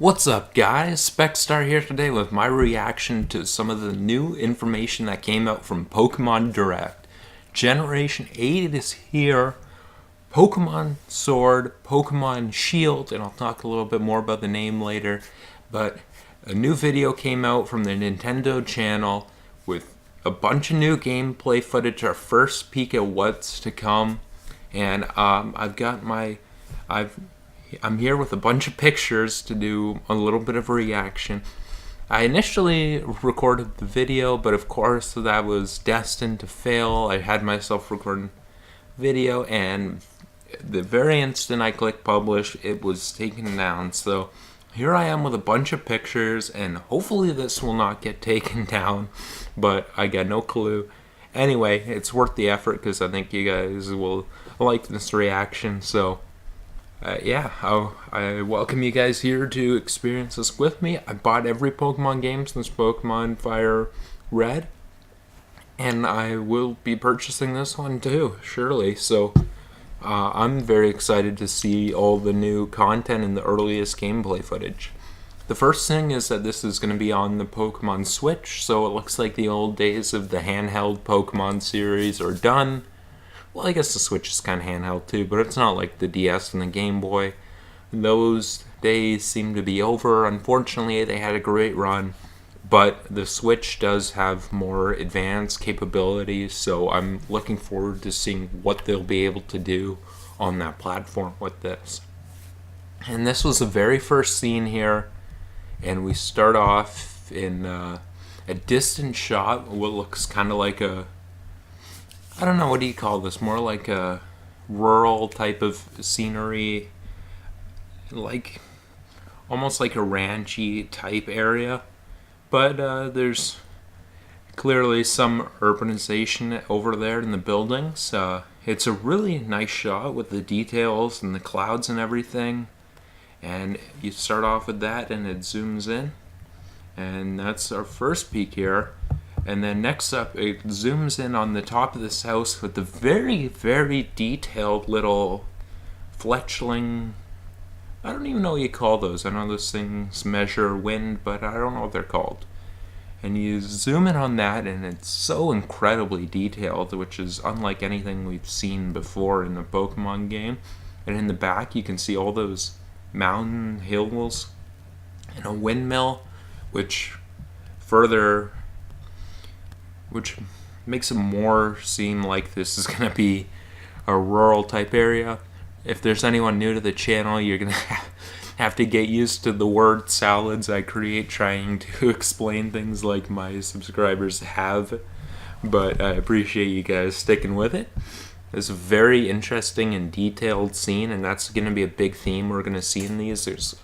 What's up, guys? Specstar here today with my reaction to some of the new information that came out from Pokemon Direct. Generation 8 is here. Pokemon Sword, Pokemon Shield, and I'll talk a little bit more about the name later. But a new video came out from the Nintendo channel with a bunch of new gameplay footage, our first peek at what's to come. And I'm here with a bunch of pictures to do a little bit of a reaction. I initially recorded the video, but of course that was destined to fail. I had myself recording video, and the very instant I clicked publish, it was taken down. So here I am with a bunch of pictures, and hopefully this will not get taken down, but I got no clue. Anyway, it's worth the effort because I think you guys will like this reaction. So I welcome you guys here to experience this with me. I bought every Pokemon game since Pokemon Fire Red, and I will be purchasing this one too, surely. So I'm very excited to see all the new content and the earliest gameplay footage. The first thing is that this is going to be on the Pokemon Switch, so it looks like the old days of the handheld Pokemon series are done. Well, I guess the Switch is kind of handheld too, but it's not like the DS and the Game Boy. Those days seem to be over. Unfortunately, they had a great run, but the Switch does have more advanced capabilities, so I'm looking forward to seeing what they'll be able to do on that platform with this. And this was the very first scene here, and we start off in a distant shot, what looks kind of like I don't know, what do you call this? More like a rural type of scenery, like almost like a ranchy type area. But there's clearly some urbanization over there in the buildings. It's a really nice shot with the details and the clouds and everything. And you start off with that and it zooms in. And that's our first peek here. And then next up, it zooms in on the top of this house with the very, very detailed little fletchling. I don't even know what you call those. I know those things measure wind, but I don't know what they're called. And you zoom in on that, and it's so incredibly detailed, which is unlike anything we've seen before in the Pokemon game. And in the back, you can see all those mountain hills and a windmill, which makes it more seem like this is going to be a rural type area. If there's anyone new to the channel, you're going to have to get used to the word salads I create trying to explain things like my subscribers have. But I appreciate you guys sticking with it. It's a very interesting and detailed scene, and that's going to be a big theme we're going to see in these. There's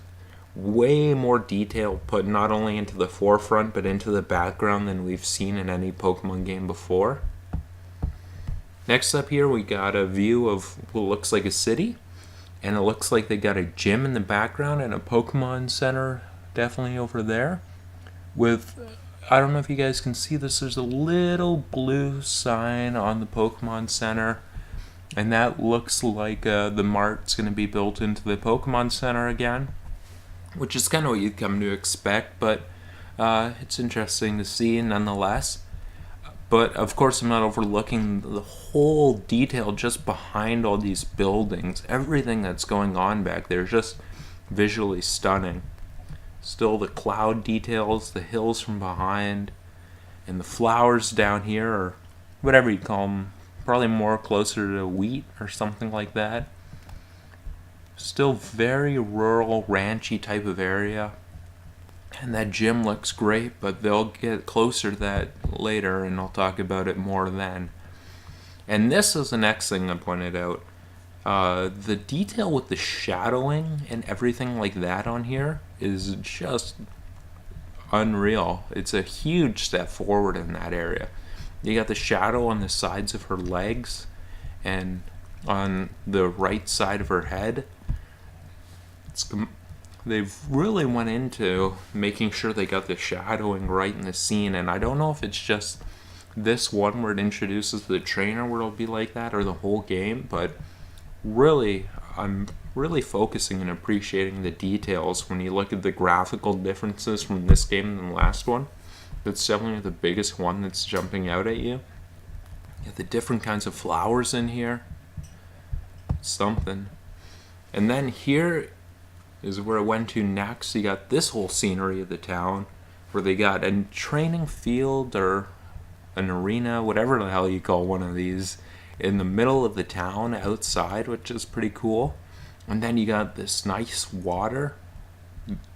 way more detail put not only into the forefront but into the background than we've seen in any Pokemon game before. Next up here we got a view of what looks like a city, and it looks like they got a gym in the background and a Pokemon Center definitely over there. With, I don't know if you guys can see this, there's a little blue sign on the Pokemon Center, and that looks like the mart's going to be built into the Pokemon Center again, which is kind of what you'd come to expect, but it's interesting to see nonetheless. But of course I'm not overlooking the whole detail just behind all these buildings. Everything that's going on back there is just visually stunning. Still the cloud details, the hills from behind, and the flowers down here, or whatever you call them, probably more closer to wheat or something like that. Still very rural, ranchy type of area. And that gym looks great, but they'll get closer to that later, and I'll talk about it more then. And this is the next thing I pointed out. The detail with the shadowing and everything like that on here is just unreal. It's a huge step forward in that area. You got the shadow on the sides of her legs and on the right side of her head. They've really went into making sure they got the shadowing right in the scene, and I don't know if it's just this one where it introduces the trainer where it'll be like that, or the whole game, but really I'm really focusing and appreciating the details when you look at the graphical differences from this game and the last one. That's definitely the biggest one that's jumping out at you. You have the different kinds of flowers in here. Something. And then here is where I went to next. You got this whole scenery of the town where they got a training field or an arena, whatever the hell you call one of these, in the middle of the town outside, which is pretty cool. And then you got this nice water.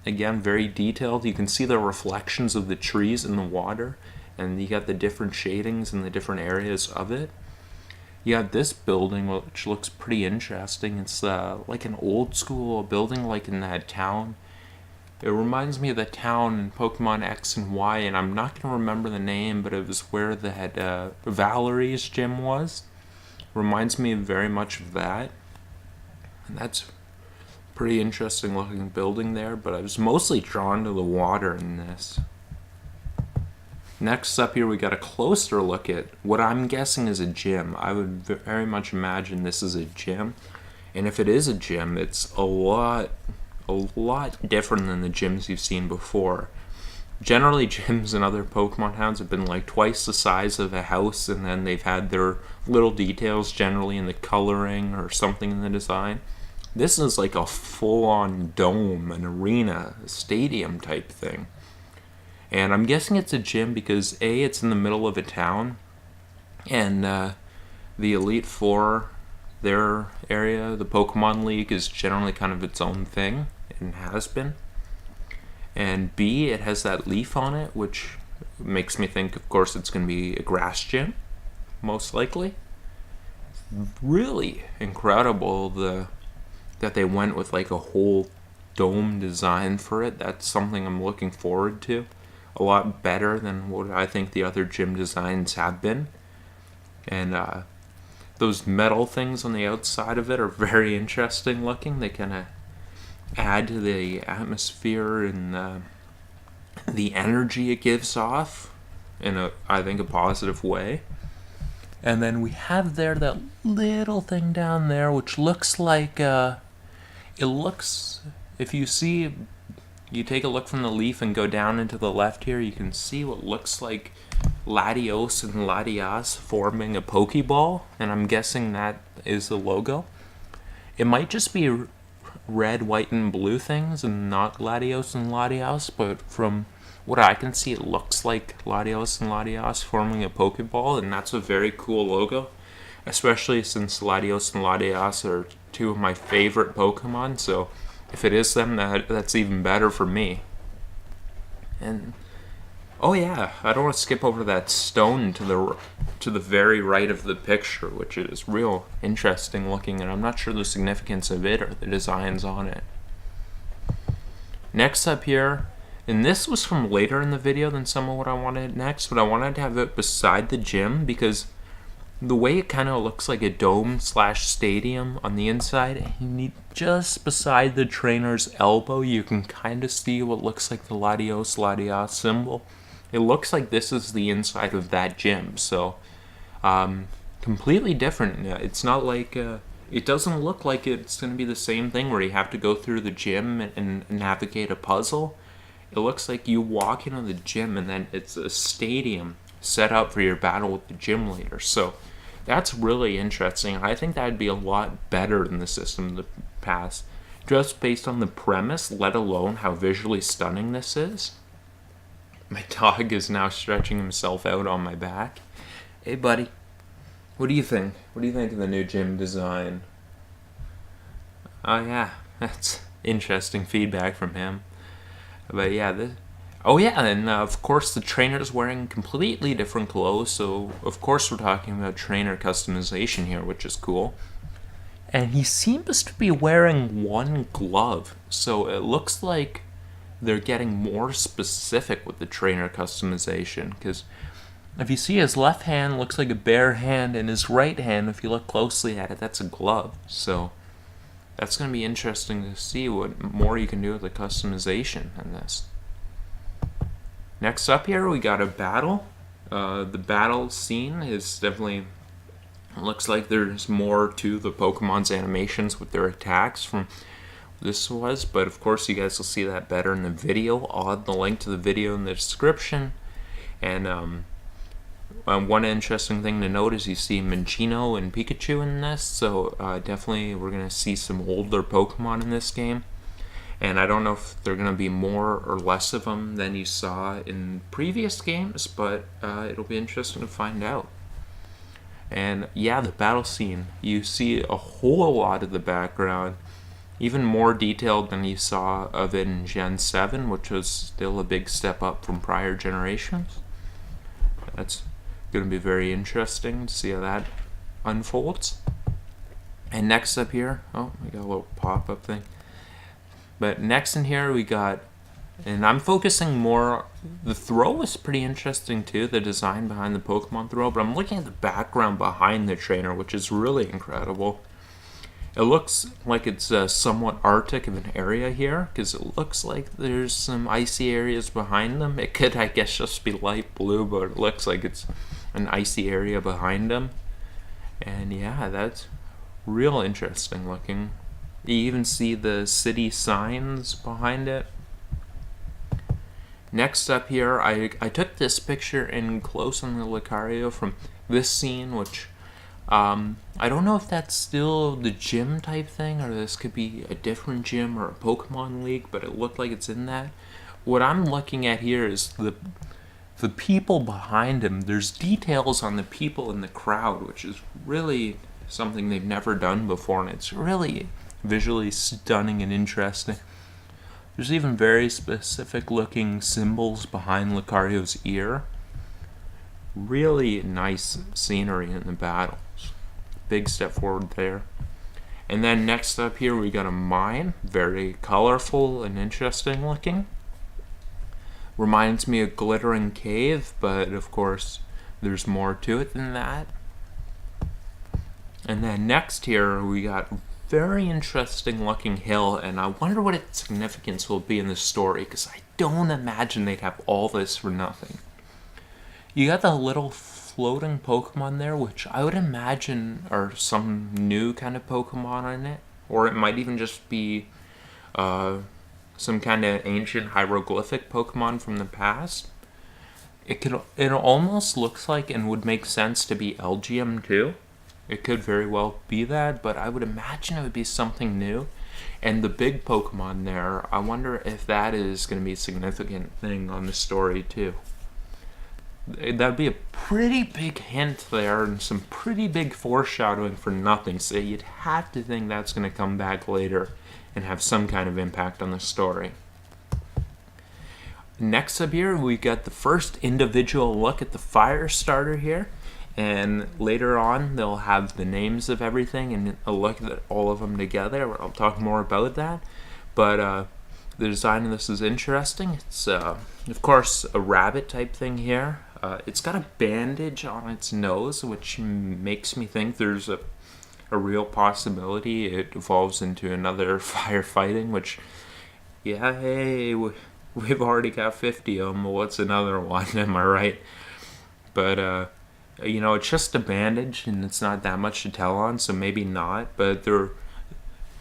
Again, very detailed. You can see the reflections of the trees in the water, and you got the different shadings in the different areas of it. You got this building, which looks pretty interesting. It's like an old school building, like in that town. It reminds me of the town in Pokemon X and Y, and I'm not going to remember the name, but it was where that Valerie's gym was. Reminds me very much of that. And that's pretty interesting looking building there, but I was mostly drawn to the water in this. Next up here, we got a closer look at what I'm guessing is a gym. I would very much imagine this is a gym. And if it is a gym, it's a lot different than the gyms you've seen before. Generally, gyms in other Pokemon towns have been like twice the size of a house, and then they've had their little details generally in the coloring or something in the design. This is like a full-on dome, an arena, a stadium type thing. And I'm guessing it's a gym because A, it's in the middle of a town, and the Elite Four, their area, the Pokemon League, is generally kind of its own thing, and has been. And B, it has that leaf on it, which makes me think, of course, it's going to be a grass gym, most likely. Really incredible that they went with like a whole dome design for it. That's something I'm looking forward to. A lot better than what I think the other gym designs have been. And those metal things on the outside of it are very interesting looking. They kind of add to the atmosphere and the energy it gives off in I think a positive way. And then we have there that little thing down there which looks like if you take a look from the leaf and go down into the left here, you can see what looks like Latios and Latias forming a Pokeball, and I'm guessing that is the logo. It might just be red, white, and blue things and not Latios and Latias, but from what I can see, it looks like Latios and Latias forming a Pokeball, and that's a very cool logo, especially since Latios and Latias are two of my favorite Pokemon, so if it is them, that's even better for me. And oh yeah, I don't want to skip over that stone to the very right of the picture, which is real interesting looking, and I'm not sure the significance of it or the designs on it. Next up here, and this was from later in the video than some of what I wanted next, but I wanted to have it beside the gym because the way it kind of looks like a dome/stadium on the inside, just beside the trainer's elbow, you can kind of see what looks like the Latios Latias symbol. It looks like this is the inside of that gym, so completely different. It's not like it doesn't look like it's going to be the same thing where you have to go through the gym and navigate a puzzle. It looks like you walk into the gym and then it's a stadium set up for your battle with the gym leader. So that's really interesting. I think that would be a lot better than the system in the past, just based on the premise, let alone how visually stunning this is. My dog is now stretching himself out on my back. Hey, buddy. What do you think? What do you think of the new gym design? Oh, yeah. That's interesting feedback from him. But yeah, and of course the trainer's wearing completely different clothes, so of course we're talking about trainer customization here, which is cool. And he seems to be wearing one glove, so it looks like they're getting more specific with the trainer customization, because if you see his left hand looks like a bare hand, and his right hand, if you look closely at it, that's a glove. So that's going to be interesting to see what more you can do with the customization in this. Next up here, we got a battle. The battle scene is definitely It looks like there's more to the Pokemon's animations with their attacks from this was, but of course you guys will see that better in the video. I'll add the link to the video in the description. And one interesting thing to note is you see Minccino and Pikachu in this, so definitely we're going to see some older Pokemon in this game. And I don't know if they're going to be more or less of them than you saw in previous games, but it'll be interesting to find out. And yeah, the battle scene, you see a whole lot of the background, even more detailed than you saw of it in Gen 7, which was still a big step up from prior generations. That's going to be very interesting to see how that unfolds. And next up here, oh, we got a little pop-up thing. But next in here we got, and I'm focusing more, the throw is pretty interesting too, the design behind the Pokemon throw, but I'm looking at the background behind the trainer, which is really incredible. It looks like it's somewhat arctic of an area here, because it looks like there's some icy areas behind them. It could, I guess, just be light blue, but it looks like it's an icy area behind them. And yeah, that's real interesting looking. You even see the city signs behind it. Next up here, I took this picture in close on the Lucario from this scene, which I don't know if that's still the gym type thing, or this could be a different gym or a Pokemon League, but it looked like it's in that. What I'm looking at here is the people behind him. There's details on the people in the crowd, which is really something they've never done before, and it's really visually stunning and interesting. There's even very specific looking symbols behind Lucario's ear. Really nice scenery in the battles. Big step forward there. And then next up here we got a mine. Very colorful and interesting looking. Reminds me of Glittering Cave, but of course there's more to it than that. And then next here we got very interesting looking hill, and I wonder what its significance will be in the story, because I don't imagine they'd have all this for nothing. You got the little floating Pokemon there, which I would imagine are some new kind of Pokemon in it, or it might even just be some kind of ancient hieroglyphic Pokemon from the past. It almost looks like and would make sense to be LGM too. It could very well be that, but I would imagine it would be something new. And the big Pokemon there, I wonder if that is going to be a significant thing on the story too. That'd be a pretty big hint there, and some pretty big foreshadowing for nothing, so you'd have to think that's going to come back later and have some kind of impact on the story. Next up here, we got the first individual look at the fire starter here. And later on, they'll have the names of everything and a look at all of them together. I'll talk more about that. But the design of this is interesting. It's, of course, a rabbit type thing here. It's got a bandage on its nose, which makes me think there's a real possibility it evolves into another firefighting, which, yeah, hey, we've already got 50 of them. What's another one? Am I right? But, you know, it's just a bandage, and it's not that much to tell on, so maybe not. But the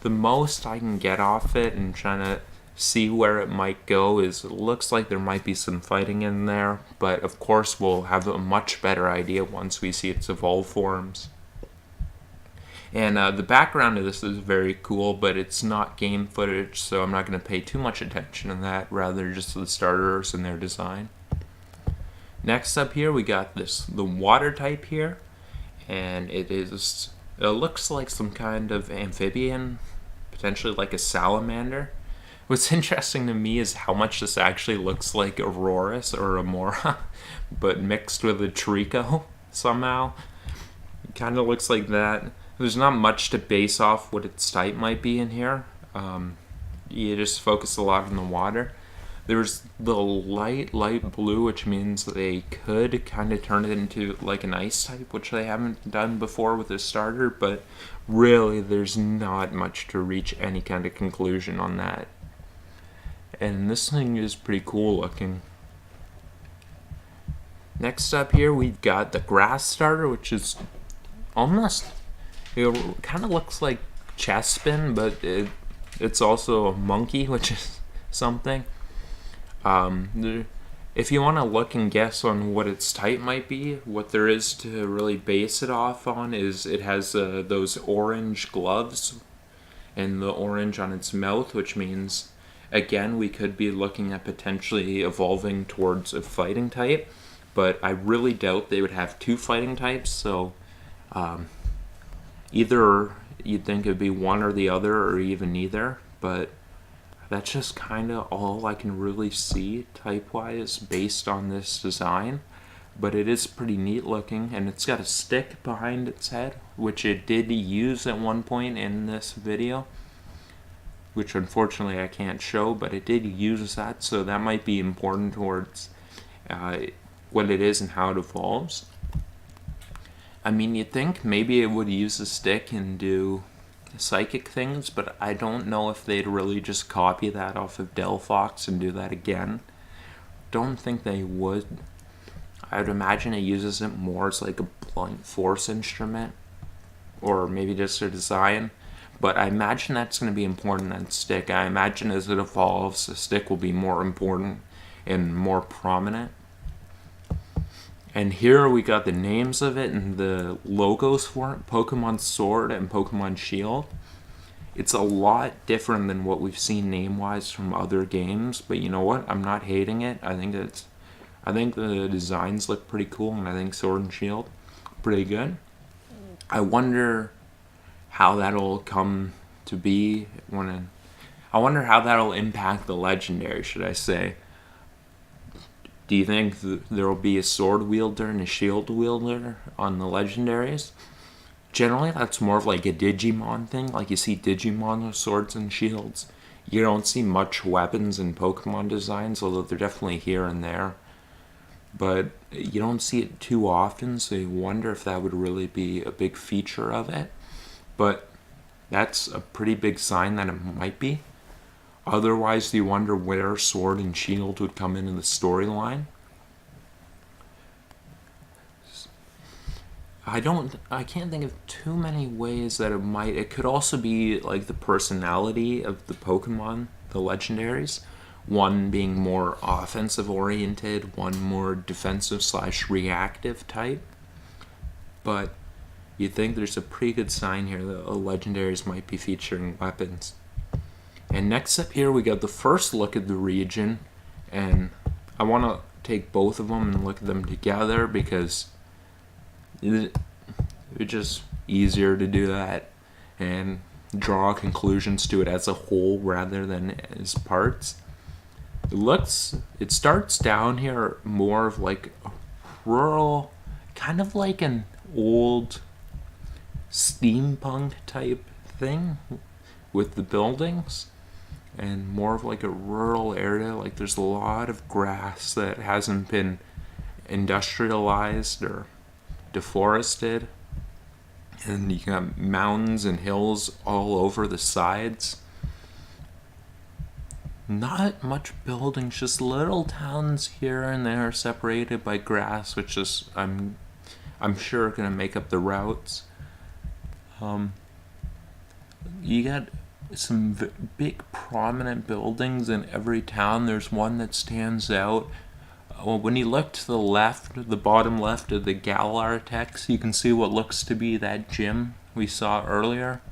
most I can get off it and trying to see where it might go is it looks like there might be some fighting in there. But, of course, we'll have a much better idea once we see its evolved forms. And the background of this is very cool, but it's not game footage, so I'm not going to pay too much attention to that, rather just the starters and their design. Next up here, we got the water type here, and it looks like some kind of amphibian, potentially like a salamander. What's interesting to me is how much this actually looks like Aurorus or Amora, but mixed with a Trico somehow. It kind of looks like that. There's not much to base off what its type might be in here. You just focus a lot on the water. There's the light blue, which means they could kind of turn it into like an ice type, which they haven't done before with a starter, but really there's not much to reach any kind of conclusion on that. And this thing is pretty cool looking. Next up here, we've got the grass starter, which is almost, it kind of looks like Chespin, but it's also a monkey, which is something. If you want to look and guess on what its type might be, what there is to really base it off on is it has those orange gloves and the orange on its mouth, which means, again, we could be looking at potentially evolving towards a fighting type, but I really doubt they would have two fighting types, so either you'd think it would be one or the other, or even neither, but that's just kind of all I can really see type-wise based on this design. But it is pretty neat looking, and it's got a stick behind its head, which it did use at one point in this video, which unfortunately I can't show, but it did use that, so that might be important towards what it is and how it evolves. I mean, you'd think maybe it would use a stick and do psychic things, but I don't know if they'd really just copy that off of Delphox and do that again. Don't think they would. I would imagine it uses it more as like a blunt force instrument, or maybe just a design. But I imagine that's going to be important than stick. I imagine as it evolves, the stick will be more important and more prominent. And here we got the names of it and the logos for it, Pokemon Sword and Pokemon Shield. It's a lot different than what we've seen name-wise from other games, but you know what? I'm not hating it. I think the designs look pretty cool, and I think Sword and Shield pretty good. I wonder how that'll come to be I wonder how that'll impact the legendary, should I say. Do you think there will be a sword wielder and a shield wielder on the legendaries? Generally, that's more of like a Digimon thing. Like you see Digimon with swords and shields. You don't see much weapons in Pokemon designs, although they're definitely here and there. But you don't see it too often, so you wonder if that would really be a big feature of it. But that's a pretty big sign that it might be. Otherwise, do you wonder where Sword and Shield would come into the storyline? I can't think of too many ways that it might. It could also be like the personality of the Pokemon, the legendaries. One being more offensive oriented, one more defensive / reactive type. But you think there's a pretty good sign here that legendaries might be featuring weapons. And next up here, we got the first look at the region, and I want to take both of them and look at them together because it's just easier to do that and draw conclusions to it as a whole rather than as parts. It starts down here more of like a rural, kind of like an old steampunk type thing with the buildings. And more of like a rural area, like there's a lot of grass that hasn't been industrialized or deforested, and you got mountains and hills all over the sides. Not much buildings, just little towns here and there separated by grass, which is I'm sure gonna make up the routes. You got some big prominent buildings in every town. There's one that stands out. When you look to the left, the bottom left of the Galar text, you can see what looks to be that gym we saw earlier.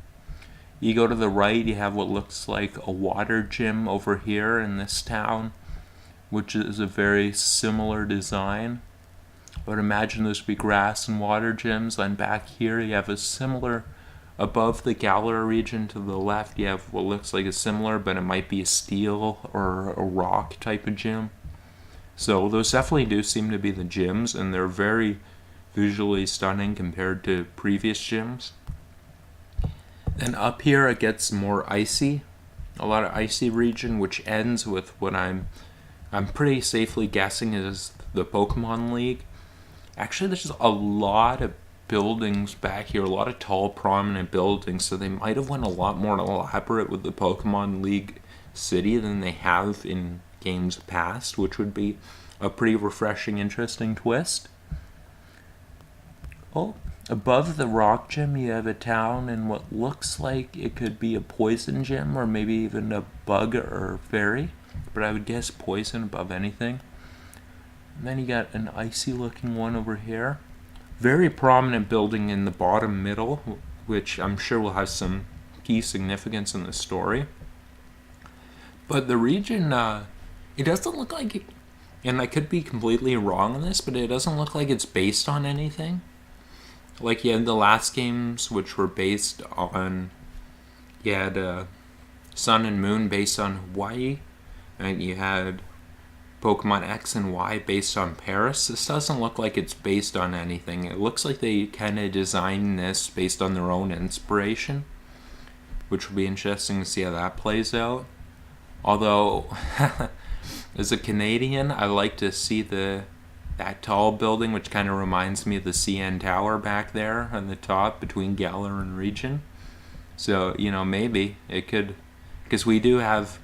You go to the right, you have what looks like a water gym over here in this town, which is a very similar design. I would imagine there's be grass and water gyms, and back here you have a similar. Above the Galar region to the left, you have what looks like a similar, but it might be a steel or a rock type of gym. So those definitely do seem to be the gyms, and they're very visually stunning compared to previous gyms. And up here it gets more icy, a lot of icy region, which ends with what I'm pretty safely guessing is the Pokemon League. Actually, there's a lot of buildings back here, a lot of tall prominent buildings, so they might have went a lot more elaborate with the Pokemon League city than they have in games past, which would be a pretty refreshing, interesting twist. Oh, Above the rock gem, you have a town and what looks like it could be a poison gem or maybe even a bug or fairy. But I would guess poison above anything. And then you got an icy looking one over here. Very prominent building in the bottom middle, which I'm sure will have some key significance in the story. But the region, it doesn't look like it, and I could be completely wrong on this, but it doesn't look like it's based on anything. Like you had the last games, which were based on, you had Sun and Moon based on Hawaii, and you had Pokemon X and Y based on Paris. This doesn't look like it's based on anything. It looks like they kind of designed this based on their own inspiration, which will be interesting to see how that plays out. Although, as a Canadian, I like to see that tall building, which kind of reminds me of the CN Tower back there on the top between Galar and Region. So, maybe it could, because we do have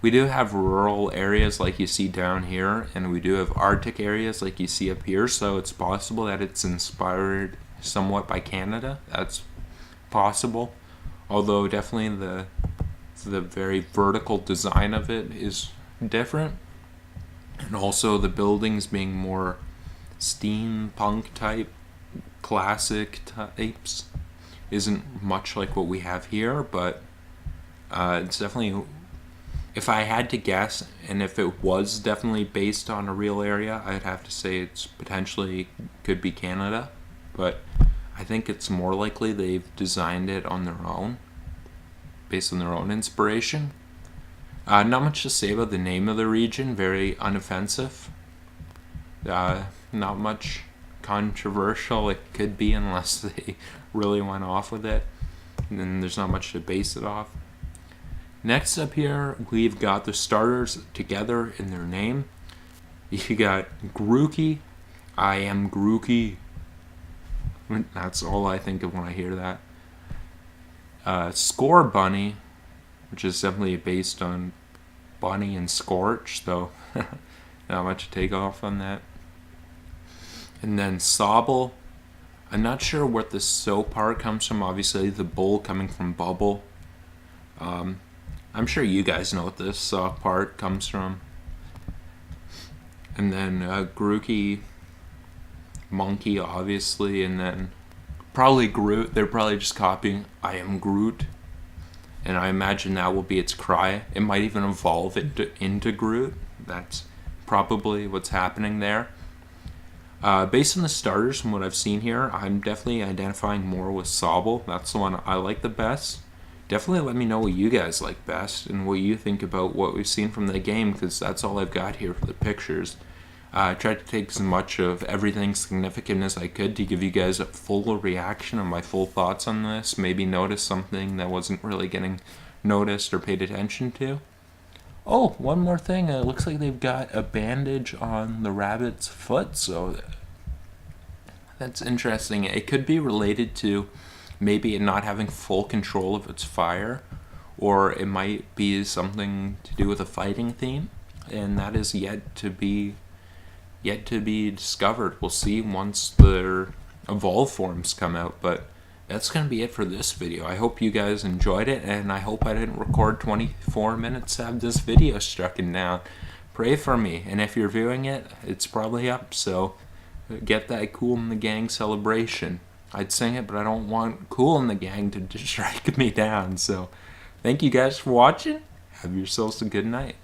rural areas like you see down here, and we do have Arctic areas like you see up here, so it's possible that it's inspired somewhat by Canada. That's possible. Although definitely the very vertical design of it is different. And also the buildings being more steampunk type, classic types, isn't much like what we have here, but it's definitely, if I had to guess, and if it was definitely based on a real area, I'd have to say it's potentially could be Canada, but I think it's more likely they've designed it on their own, based on their own inspiration. Not much to say about the name of the region, very unoffensive. Not much controversial. It could be unless they really went off with it. And then there's not much to base it off. Next up here, we've got the starters together in their name. You got Grookey. I am Grookey. That's all I think of when I hear that. Score Bunny, which is definitely based on Bunny and Scorch, though not much to take off on that. And then Sobble. I'm not sure what the so part comes from. Obviously, the bull coming from Bubble. I'm sure you guys know what this part comes from. And then Grookey, Monkey, obviously, and then probably Groot. They're probably just copying I am Groot. And I imagine that will be its cry. It might even evolve into Groot. That's probably what's happening there. Based on the starters from what I've seen here, I'm definitely identifying more with Sobble. That's the one I like the best. Definitely let me know what you guys like best and what you think about what we've seen from the game, because that's all I've got here for the pictures. I tried to take as much of everything significant as I could to give you guys a full reaction and my full thoughts on this. Maybe notice something that wasn't really getting noticed or paid attention to. Oh, one more thing. It looks like they've got a bandage on the rabbit's foot, so that's interesting. It could be related to maybe it not having full control of its fire, or it might be something to do with a fighting theme, and that is yet to be discovered. We'll see once their evolved forms come out, but that's going to be it for this video. I hope you guys enjoyed it, and I hope I didn't record 24 minutes to have this video stricken down. Pray for me, and if you're viewing it, it's probably up, so get that Cool in the Gang celebration. I'd sing it, but I don't want Cool in the Gang to strike me down, so thank you guys for watching. Have yourselves a good night.